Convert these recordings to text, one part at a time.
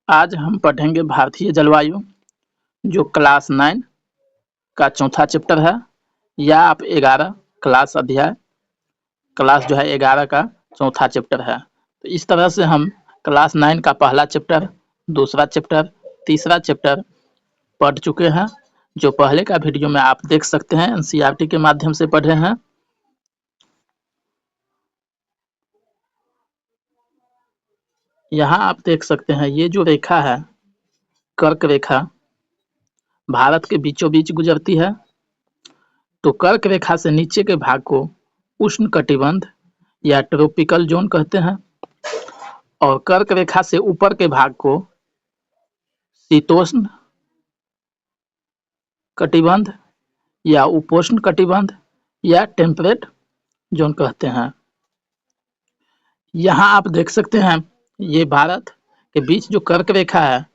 आज हम पढ़ेंगे भारतीय जलवायु, जो क्लास 9 का चौथा चैप्टर है, या आप 11 क्लास अध्याय क्लास जो है 11 का चौथा चैप्टर है। तो इस तरह से हम क्लास 9 का पहला चैप्टर, दूसरा चैप्टर, तीसरा चैप्टर पढ़ चुके हैं। जो पहले का वीडियो में आप देख सकते हैं, एनसीईआरटी के माध्यम से पढ़े हैं। यहाँ आप देख सकते हैं, ये जो रेखा है, कर्क रेखा, भारत के बीचों बीच गुजरती है। तो कर्क रेखा से नीचे के भाग को उष्णकटिबंध या ट्रॉपिकल जोन कहते हैं, और कर्क रेखा से ऊपर के भाग को शीतोष्ण कटिबंध या उपोष्ण कटिबंध या टेम्परेट जोन कहते हैं। यहाँ आप देख सकते हैं, ये भारत के बीच जो कर्क रेखा है,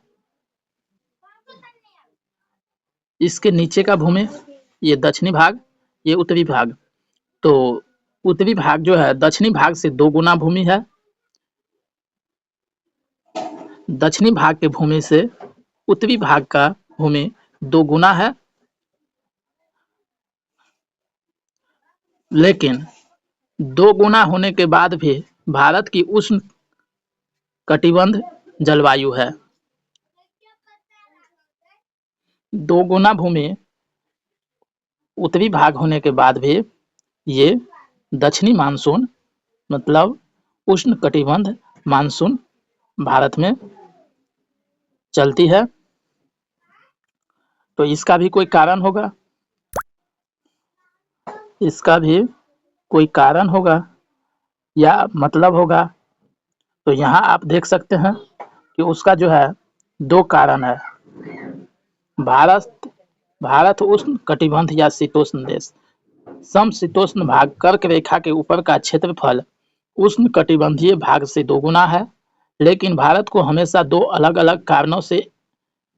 इसके नीचे का भूमि, ये दक्षिणी भाग, ये उत्तरी भाग। तो उत्तरी भाग जो है दक्षिणी भाग से 2 गुना भूमि है। दक्षिणी भाग के भूमि से उत्तरी भाग का भूमि 2 गुना है। लेकिन 2 गुना होने के बाद भी भारत की उष्ण कटिबंध जलवायु है। 2 गुना भूमि उत्तरी भाग होने के बाद भी ये दक्षिणी मानसून, मतलब उष्ण कटिबंध मानसून भारत में चलती है। तो इसका भी कोई कारण होगा, इसका भी कोई कारण होगा या मतलब होगा। तो यहाँ आप देख सकते हैं कि उसका जो है 2 कारण है। भारत उष्ण कटिबंध या शीतोष्ण देश। समशीतोष्ण भाग कर्क रेखा के ऊपर का क्षेत्रफल उष्ण कटिबंधीय भाग से 2 गुना है। लेकिन भारत को हमेशा 2 अलग-अलग कारणों से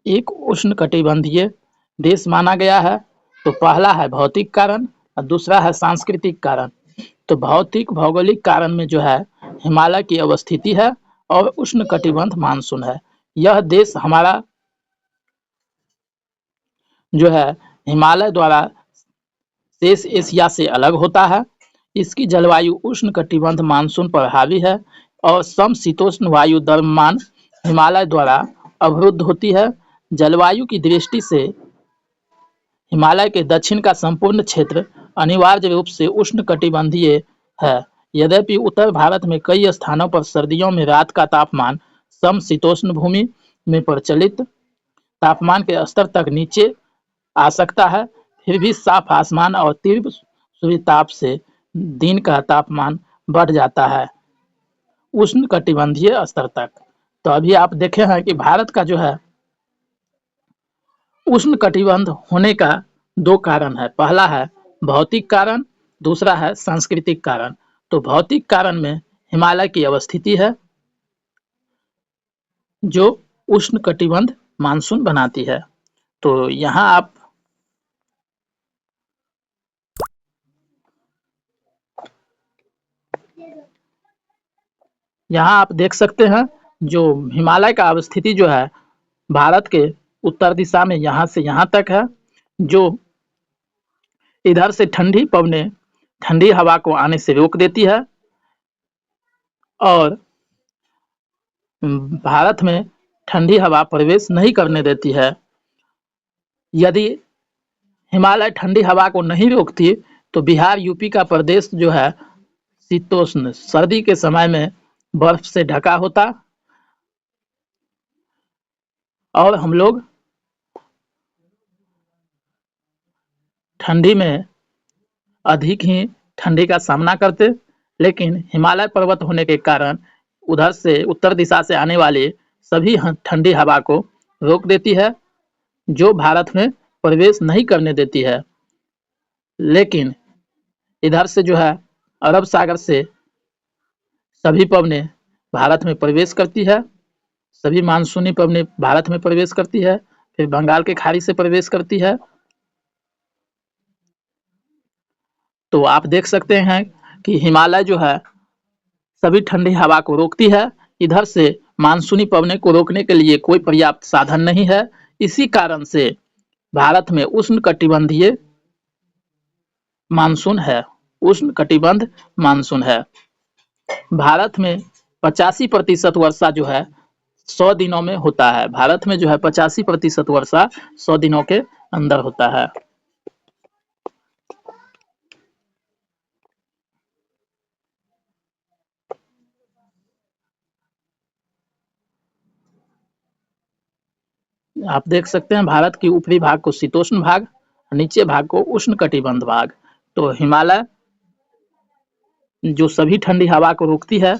एक उष्ण कटिबंधीय देश माना गया है। तो पहला है भौतिक कारण और दूसरा है सांस्कृतिक कारण। तो भौतिक भौगोलिक कारण में जो है हिमालय की अवस्थिति है और उष्ण कटिबंध मानसून है। यह देश हमारा जो है हिमालय द्वारा शेष एशिया से अलग होता है। इसकी जलवायु उष्ण कटिबंध मानसून पर हावी है और समशीतोष्ण वायु द्रव्यमान हिमालय द्वारा अवरुद्ध होती है। जलवायु की दृष्टि से हिमालय के दक्षिण का संपूर्ण क्षेत्र अनिवार्य रूप से उष्ण कटिबंधीय है। यद्यपि उत्तर भारत में कई स्थानों पर सर्दियों में रात का तापमान समशीतोष्ण भूमि में प्रचलित तापमान के स्तर तक नीचे आ सकता है, फिर भी साफ आसमान और तीव्र सूर्य ताप से दिन का तापमान बढ़ जाता है उष्ण कटिबंधीय स्तर तक। तो अभी आप देखे हैं कि भारत का जो है उष्ण कटिबंध होने का 2 कारण है। पहला है भौतिक कारण, दूसरा है सांस्कृतिक कारण। तो भौतिक कारण में हिमालय की अवस्थिति है, जो उष्ण कटिबंध मानसून बनाती है। तो यहाँ आप देख सकते हैं, जो हिमालय का अवस्थिति जो है भारत के उत्तर दिशा में यहाँ से यहाँ तक है, जो इधर से ठंडी पवनें ठंडी हवा को आने से रोक देती है और भारत में ठंडी हवा प्रवेश नहीं करने देती है। यदि हिमालय ठंडी हवा को नहीं रोकती तो बिहार यूपी का प्रदेश जो है शीतोष्ण सर्दी के समय में बर्फ से ढका होता और हम लोग ठंडी में अधिक ही ठंडी का सामना करते। लेकिन हिमालय पर्वत होने के कारण उधर से उत्तर दिशा से आने वाली सभी ठंडी हवा को रोक देती है, जो भारत में प्रवेश नहीं करने देती है। लेकिन इधर से जो है अरब सागर से सभी पवनें भारत में प्रवेश करती है, सभी मानसूनी पवनें भारत में प्रवेश करती है, फिर बंगाल की खाड़ी से प्रवेश करती है। तो आप देख सकते हैं कि हिमालय जो है सभी ठंडी हवा को रोकती है। इधर से मानसूनी पवनों को रोकने के लिए कोई पर्याप्त साधन नहीं है। इसी कारण से भारत में उष्णकटिबंधीय मानसून है। उष्णकटिबंध मानसून है। भारत में 85% वर्षा जो है 100 दिनों में होता है। भारत में जो है 85% वर्षा 100 दिनों के अंदर होता है। आप देख सकते हैं भारत की ऊपरी भाग को शीतोष्ण भाग, नीचे भाग को उष्णकटिबंध भाग। तो हिमालय जो सभी ठंडी हवा को रोकती है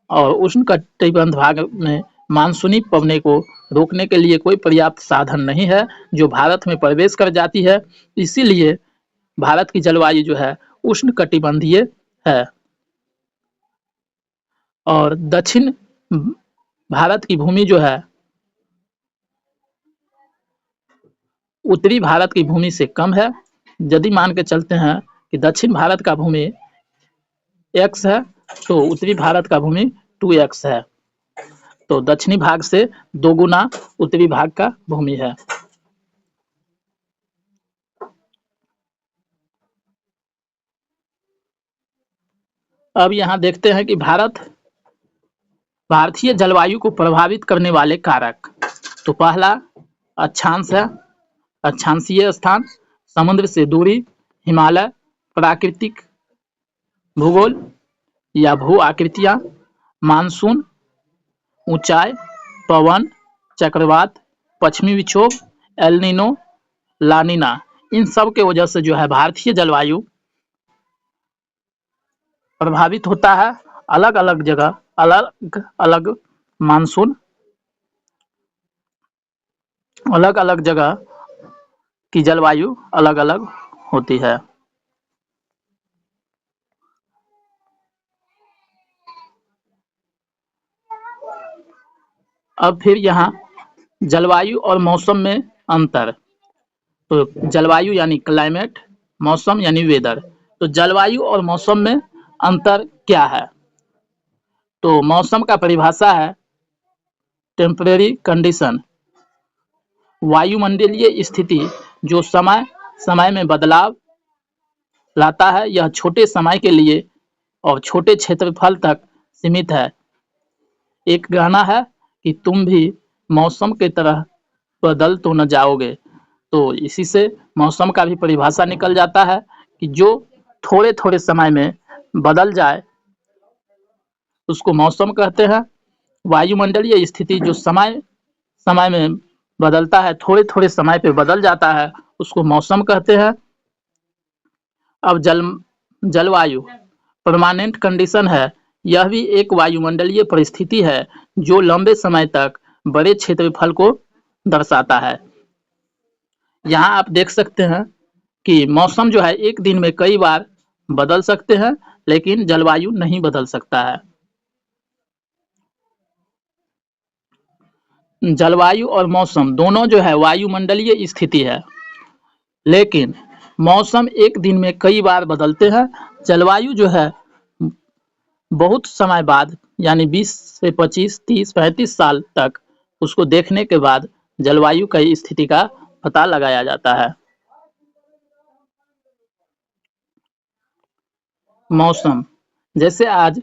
और उष्णकटिबंध भाग में मानसूनी पवनों को रोकने के लिए कोई पर्याप्त साधन नहीं है जो भारत में प्रवेश कर जाती है। इसीलिए भारत की जलवायु जो है उष्णकटिबंधीय है। और दक्षिण भारत की भूमि जो है उत्तरी भारत की भूमि से कम है। यदि मान के चलते हैं कि दक्षिण भारत का भूमि x है तो उत्तरी भारत का भूमि 2x है। तो दक्षिणी भाग से 2 गुना उत्तरी भाग का भूमि है। अब यहाँ देखते हैं कि भारतीय जलवायु को प्रभावित करने वाले कारक। तो पहला अक्षांश है, अक्षांशीय स्थान, समुद्र से दूरी, हिमालय, प्राकृतिक भूगोल या भू आकृतियां, मानसून, ऊंचाई, पवन, चक्रवात, पश्चिमी विक्षोभ, एल नीनो, ला नीना, इन सब के वजह से जो है भारतीय जलवायु प्रभावित होता है। अलग अलग जगह अलग अलग मानसून, अलग अलग जगह की जलवायु अलग अलग होती है। अब फिर यहाँ जलवायु और मौसम में अंतर। तो जलवायु यानी क्लाइमेट, मौसम यानी वेदर। तो जलवायु और मौसम में अंतर क्या है? तो मौसम का परिभाषा है टेम्परेरी कंडीशन, वायुमंडलीय स्थिति जो समय समय में बदलाव लाता है। यह छोटे समय के लिए और छोटे क्षेत्रफल तक सीमित है। एक कहना है कि तुम भी मौसम की तरह बदल तो न जाओगे। तो इसी से मौसम का भी परिभाषा निकल जाता है कि जो थोड़े थोड़े समय में बदल जाए उसको मौसम कहते हैं। वायुमंडलीय स्थिति जो समय समय में बदलता है, थोड़े थोड़े समय पे बदल जाता है, उसको मौसम कहते हैं। अब जलवायु परमानेंट कंडीशन है। यह भी एक वायुमंडलीय परिस्थिति है जो लंबे समय तक बड़े क्षेत्रफल को दर्शाता है। यहाँ आप देख सकते हैं कि मौसम जो है एक दिन में कई बार बदल सकते हैं, लेकिन जलवायु नहीं बदल सकता है। जलवायु और मौसम दोनों जो है वायुमंडलीय स्थिति है, लेकिन मौसम एक दिन में कई बार बदलते हैं। जलवायु जो है बहुत समय बाद यानी 20 से 25, 30, 35 साल तक उसको देखने के बाद जलवायु की स्थिति का पता लगाया जाता है। मौसम जैसे आज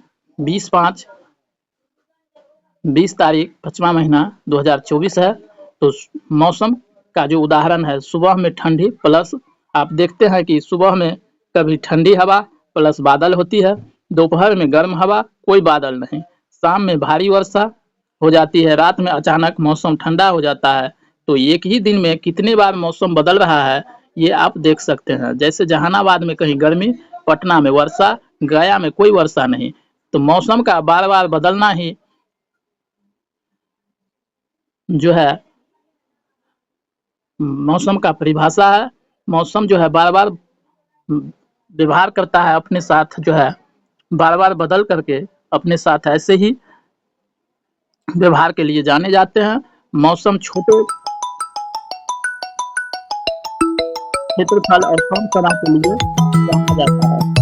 20 तारीख 5वां महीना 2024 है। तो मौसम का जो उदाहरण है, सुबह में ठंडी प्लस आप देखते हैं कि सुबह में कभी ठंडी हवा प्लस बादल होती है, दोपहर में गर्म हवा कोई बादल नहीं, शाम में भारी वर्षा हो जाती है, रात में अचानक मौसम ठंडा हो जाता है। तो एक ही दिन में कितने बार मौसम बदल रहा है ये आप देख सकते हैं। जैसे जहानाबाद में कहीं गर्मी, पटना में वर्षा, गया में कोई वर्षा नहीं। तो मौसम का बार बार बदलना ही जो है मौसम का परिभाषा है। मौसम जो है बार बार व्यवहार करता है अपने साथ, जो है बार बार बदल करके अपने साथ ऐसे ही व्यवहार के लिए जाने जाते हैं। मौसम छोटे क्षेत्रफल और कम समय के लिए जाना जाता है।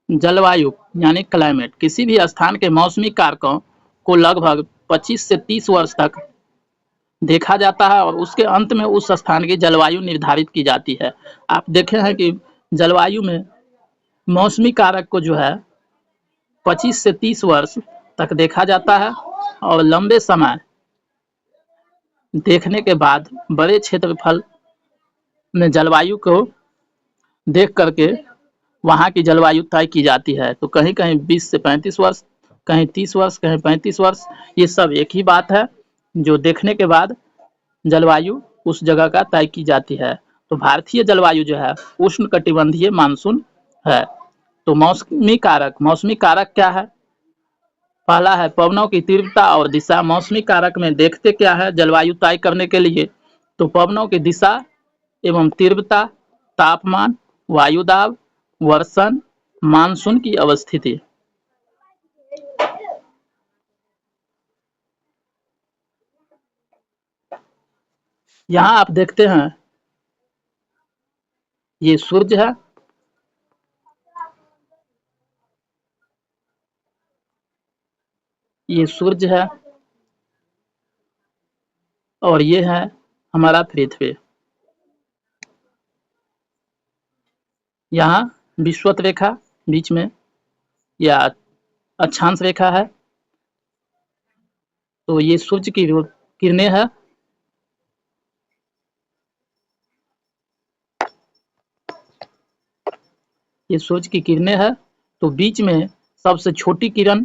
जलवायु यानी क्लाइमेट किसी भी स्थान के मौसमी कारकों को लगभग 25 से 30 वर्ष तक देखा जाता है और उसके अंत में उस स्थान की जलवायु निर्धारित की जाती है। आप देखे हैं कि जलवायु में मौसमी कारक को जो है 25 से 30 वर्ष तक देखा जाता है और लंबे समय देखने के बाद बड़े क्षेत्रफल में जलवायु को देख करके वहाँ की जलवायु तय की जाती है। तो कहीं-कहीं 20 से 35 वर्ष, कहीं 30 वर्ष, कहीं 35 वर्ष, ये सब एक ही बात है, जो देखने के बाद जलवायु उस जगह का तय की जाती है। तो भारतीय जलवायु जो है उष्णकटिबंधीय मानसून है। तो मौसमी कारक क्या है? पहला है पवनों की तीव्रता और दिशा। मौसमी कारक में देखते क्या है जलवायु तय करने के लिए? तो पवनों की दिशा एवं तीव्रता, तापमान, वायुदाब, वर्षण, मानसून की अवस्थिति। यहाँ आप देखते हैं ये सूर्य है, ये सूर्य है और ये है हमारा पृथ्वी। यहाँ विषुवत रेखा बीच में या अक्षांश रेखा है। तो ये सूर्य की किरणें है। ये सूर्य की किरणें है। तो बीच में सबसे छोटी किरण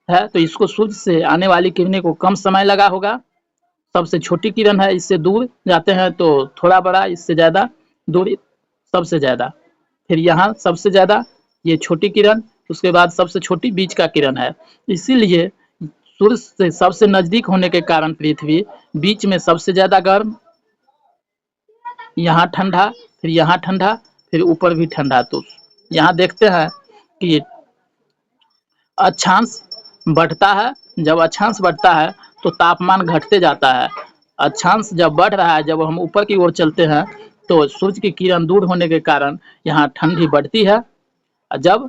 है, तो इसको सूर्य से आने वाली किरणें को कम समय लगा होगा। सबसे छोटी किरण है, इससे दूर जाते हैं तो थोड़ा बड़ा, इससे ज़्यादा दूरी सबसे ज़्यादा। फिर यहाँ सबसे ज़्यादा ये छोटी किरण, उसके बाद सबसे छोटी बीच का किरण है। इसीलिए सूर्य से सबसे नज़दीक होने के कारण पृथ्वी बीच में सबसे ज़्यादा गर्म, यहाँ ठंडा, फिर यहाँ ठंडा, फिर ऊपर भी ठंडा। तो यहाँ देखते हैं कि अक्षांश बढ़ता है। जब अक्षांश बढ़ता है तो तापमान घटते जाता है। अक्षांश जब बढ़ रहा है, जब हम ऊपर की ओर चलते हैं तो सूर्य की किरण दूर होने के कारण यहाँ ठंडी बढ़ती है। जब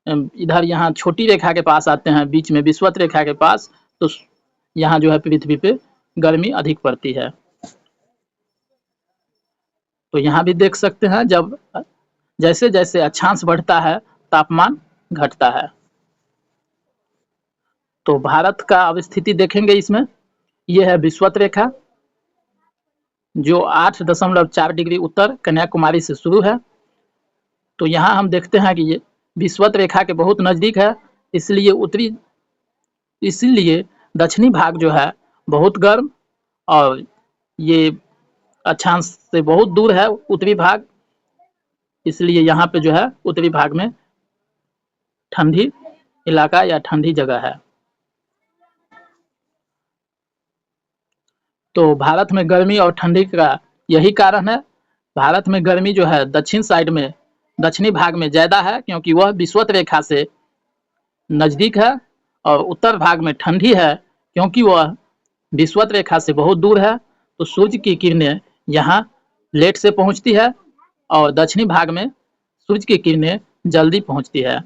इधर यहाँ छोटी रेखा के पास आते हैं, बीच में विषुवत रेखा के पास, तो यहाँ जो है पृथ्वी पे गर्मी अधिक पड़ती है। तो यहाँ भी देख सकते हैं जब जैसे-जैसे अक्षांश बढ़ता है तापमान घटता है। तो भारत का अवस्थिति देखेंगे इसमें, ये है विषुवत रेखा जो 8.4 डिग्री उत्तर कन्याकुमारी से शुरू है। तो यहाँ हम देखते हैं कि ये विषुवत रेखा के बहुत नज़दीक है, इसीलिए दक्षिणी भाग जो है बहुत गर्म और ये अक्षांश से बहुत दूर है उत्तरी भाग, इसलिए यहाँ पे जो है उत्तरी भाग में ठंडी इलाका या ठंडी जगह है। तो भारत में गर्मी और ठंडी का यही कारण है। भारत में गर्मी जो है दक्षिण साइड में, दक्षिणी भाग में ज़्यादा है क्योंकि वह विषुवत रेखा से नज़दीक है, और उत्तर भाग में ठंडी है क्योंकि वह विषुवत रेखा से बहुत दूर है। तो सूर्य की किरणें यहाँ लेट से पहुँचती है और दक्षिणी भाग में सूर्य की किरणें जल्दी पहुँचती है।